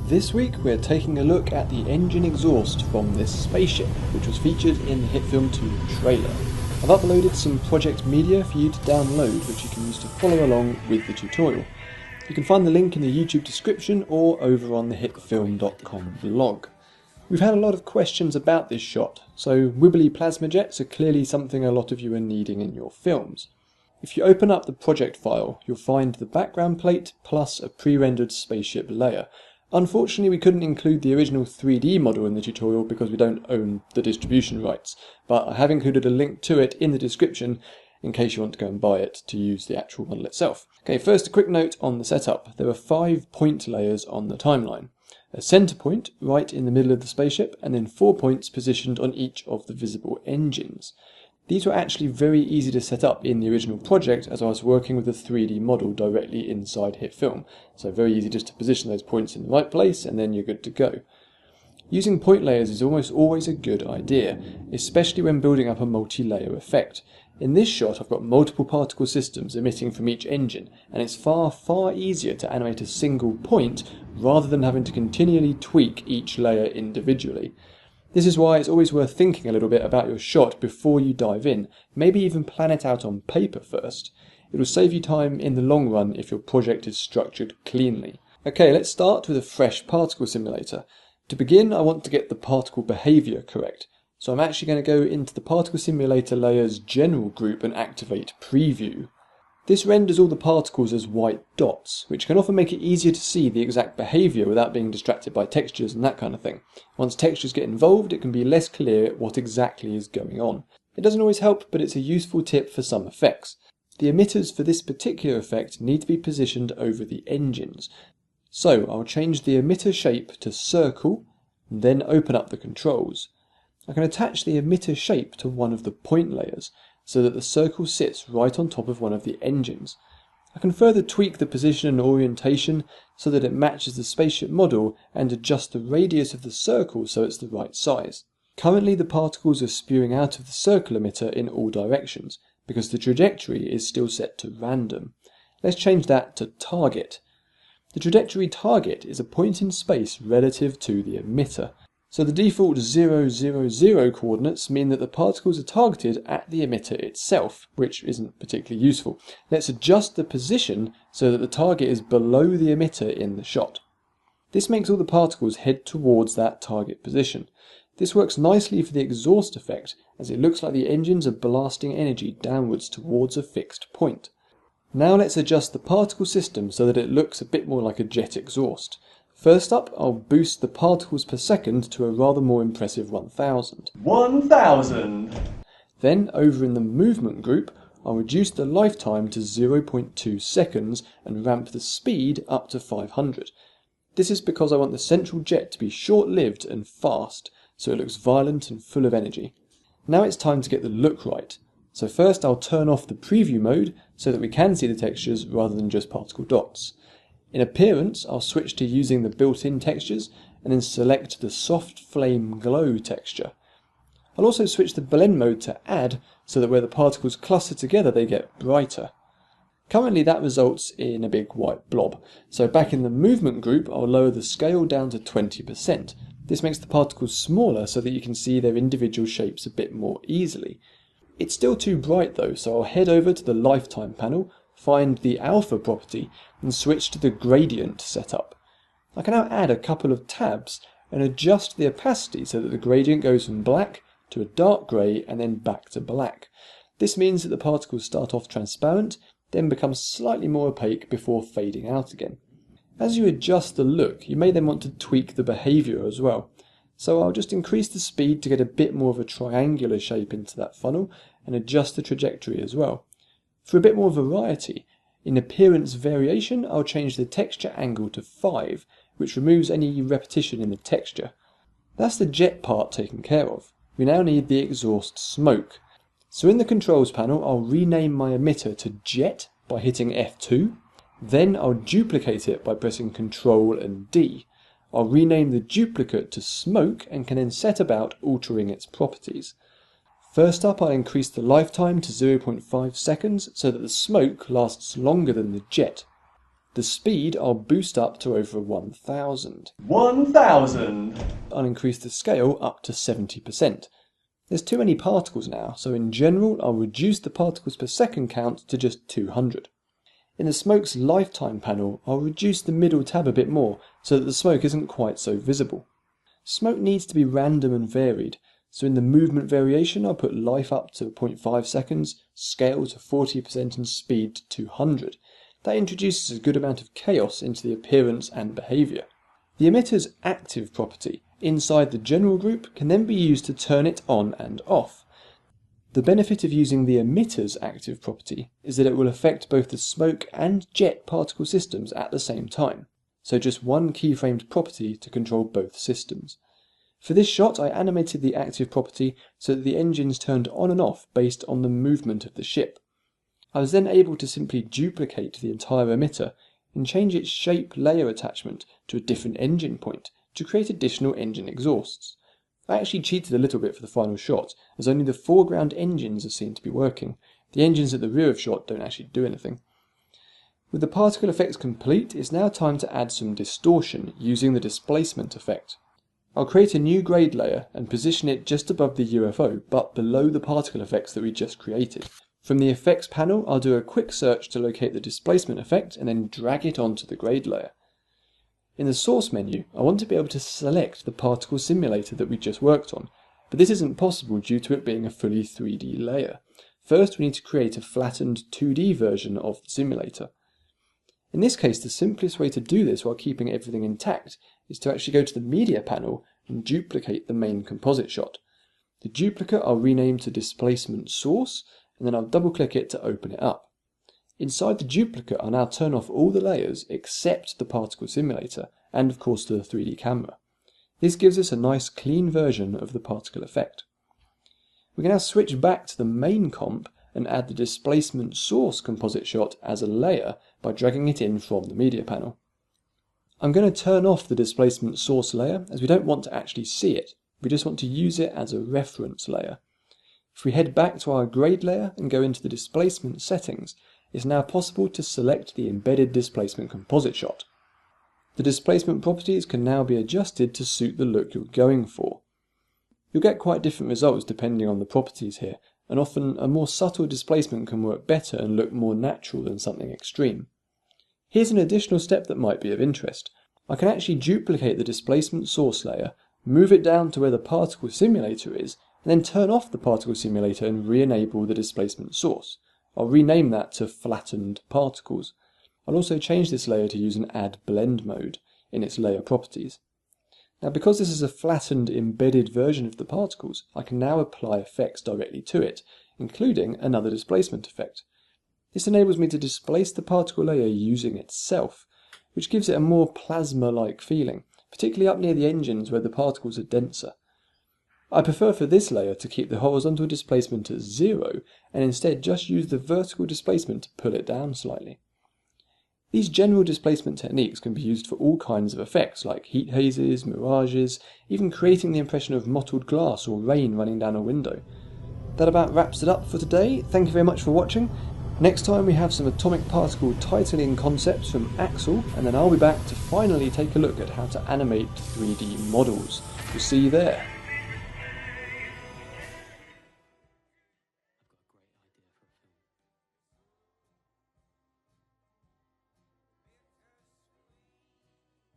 This week we're taking a look at the engine exhaust from this spaceship, which was featured in the HitFilm 2 trailer. I've uploaded some project media for you to download, which you can use to follow along with the tutorial. You can find the link in the YouTube description or over on the hitfilm.com blog. We've had a lot of questions about this shot, so wibbly plasma jets are clearly something a lot of you are needing in your films. If you open up the project file, you'll find the background plate plus a pre-rendered spaceship layer. Unfortunately, we couldn't include the original 3D model in the tutorial because we don't own the distribution rights, but I have included a link to it in the description in case you want to go and buy it to use the actual model itself. Okay, first a quick note on the setup. There are 5 point layers on the timeline. A center point right in the middle of the spaceship, and then 4 points positioned on each of the visible engines. These were actually very easy to set up in the original project as I was working with a 3D model directly inside HitFilm, so very easy just to position those points in the right place and then you're good to go. Using point layers is almost always a good idea, especially when building up a multi-layer effect. In this shot I've got multiple particle systems emitting from each engine, and it's far easier to animate a single point rather than having to continually tweak each layer individually. This is why it's always worth thinking a little bit about your shot before you dive in, maybe even plan it out on paper first. It will save you time in the long run if your project is structured cleanly. Okay, let's start with a fresh particle simulator. To begin, I want to get the particle behavior correct, so I'm actually going to go into the particle simulator layer's general group and activate preview. This renders all the particles as white dots, which can often make it easier to see the exact behaviour without being distracted by textures and that kind of thing. Once textures get involved, it can be less clear what exactly is going on. It doesn't always help, but it's a useful tip for some effects. The emitters for this particular effect need to be positioned over the engines. So I'll change the emitter shape to circle, and then open up the controls. I can attach the emitter shape to one of the point layers, so that the circle sits right on top of one of the engines. I can further tweak the position and orientation so that it matches the spaceship model and adjust the radius of the circle so it's the right size. Currently the particles are spewing out of the circle emitter in all directions, because the trajectory is still set to random. Let's change that to target. The trajectory target is a point in space relative to the emitter. So the default 0, 0, 0 coordinates mean that the particles are targeted at the emitter itself, which isn't particularly useful. Let's adjust the position so that the target is below the emitter in the shot. This makes all the particles head towards that target position. This works nicely for the exhaust effect, as it looks like the engines are blasting energy downwards towards a fixed point. Now let's adjust the particle system so that it looks a bit more like a jet exhaust. First up, I'll boost the particles per second to a rather more impressive 1000. 1000! Then, over in the movement group, I'll reduce the lifetime to 0.2 seconds and ramp the speed up to 500. This is because I want the central jet to be short-lived and fast, so it looks violent and full of energy. Now it's time to get the look right. So first I'll turn off the preview mode so that we can see the textures rather than just particle dots. In appearance, I'll switch to using the built-in textures and then select the soft flame glow texture. I'll also switch the blend mode to add so that where the particles cluster together they get brighter. Currently that results in a big white blob, so back in the movement group I'll lower the scale down to 20%. This makes the particles smaller so that you can see their individual shapes a bit more easily. It's still too bright though, so I'll head over to the lifetime panel, find the alpha property and switch to the gradient setup. I can now add a couple of tabs and adjust the opacity so that the gradient goes from black to a dark grey and then back to black. This means that the particles start off transparent, then become slightly more opaque before fading out again. As you adjust the look, you may then want to tweak the behaviour as well. So I'll just increase the speed to get a bit more of a triangular shape into that funnel and adjust the trajectory as well. For a bit more variety, in appearance variation, I'll change the texture angle to 5, which removes any repetition in the texture. That's the jet part taken care of. We now need the exhaust smoke. So in the controls panel, I'll rename my emitter to jet by hitting F2. Then I'll duplicate it by pressing Ctrl and D. I'll rename the duplicate to smoke and can then set about altering its properties. First up, I increase the lifetime to 0.5 seconds so that the smoke lasts longer than the jet. The speed I'll boost up to over 1000. 1000. I'll increase the scale up to 70%. There's too many particles now, so in general I'll reduce the particles per second count to just 200. In the smoke's lifetime panel, I'll reduce the middle tab a bit more so that the smoke isn't quite so visible. Smoke needs to be random and varied, so in the movement variation I'll put life up to 0.5 seconds, scale to 40% and speed to 200. That introduces a good amount of chaos into the appearance and behaviour. The emitter's active property inside the general group can then be used to turn it on and off. The benefit of using the emitter's active property is that it will affect both the smoke and jet particle systems at the same time, so just one keyframed property to control both systems. For this shot I animated the active property so that the engines turned on and off based on the movement of the ship. I was then able to simply duplicate the entire emitter and change its shape layer attachment to a different engine point to create additional engine exhausts. I actually cheated a little bit for the final shot, as only the foreground engines are seen to be working. The engines at the rear of shot don't actually do anything. With the particle effects complete, it's now time to add some distortion using the displacement effect. I'll create a new grade layer and position it just above the UFO, but below the particle effects that we just created. From the effects panel, I'll do a quick search to locate the displacement effect and then drag it onto the grade layer. In the source menu, I want to be able to select the particle simulator that we just worked on, but this isn't possible due to it being a fully 3D layer. First, we need to create a flattened 2D version of the simulator. In this case, the simplest way to do this while keeping everything intact is to actually go to the media panel and duplicate the main composite shot. The duplicate I'll rename to displacement source, and then I'll double click it to open it up. Inside the duplicate I'll now turn off all the layers except the particle simulator and of course the 3D camera. This gives us a nice clean version of the particle effect. We can now switch back to the main comp and add the displacement source composite shot as a layer by dragging it in from the media panel. I'm going to turn off the displacement source layer as we don't want to actually see it, we just want to use it as a reference layer. If we head back to our grade layer and go into the displacement settings, it's now possible to select the embedded displacement composite shot. The displacement properties can now be adjusted to suit the look you're going for. You'll get quite different results depending on the properties here, and often a more subtle displacement can work better and look more natural than something extreme. Here's an additional step that might be of interest. I can actually duplicate the displacement source layer, move it down to where the particle simulator is, and then turn off the particle simulator and re-enable the displacement source. I'll rename that to flattened particles. I'll also change this layer to use an add blend mode in its layer properties. Now because this is a flattened embedded version of the particles, I can now apply effects directly to it, including another displacement effect. This enables me to displace the particle layer using itself, which gives it a more plasma-like feeling, particularly up near the engines where the particles are denser. I prefer for this layer to keep the horizontal displacement at 0 and instead just use the vertical displacement to pull it down slightly. These general displacement techniques can be used for all kinds of effects like heat hazes, mirages, even creating the impression of mottled glass or rain running down a window. That about wraps it up for today. Thank you very much for watching. Next time we have some atomic particle titling concepts from Axel, and then I'll be back to finally take a look at how to animate 3D models. We'll see you there.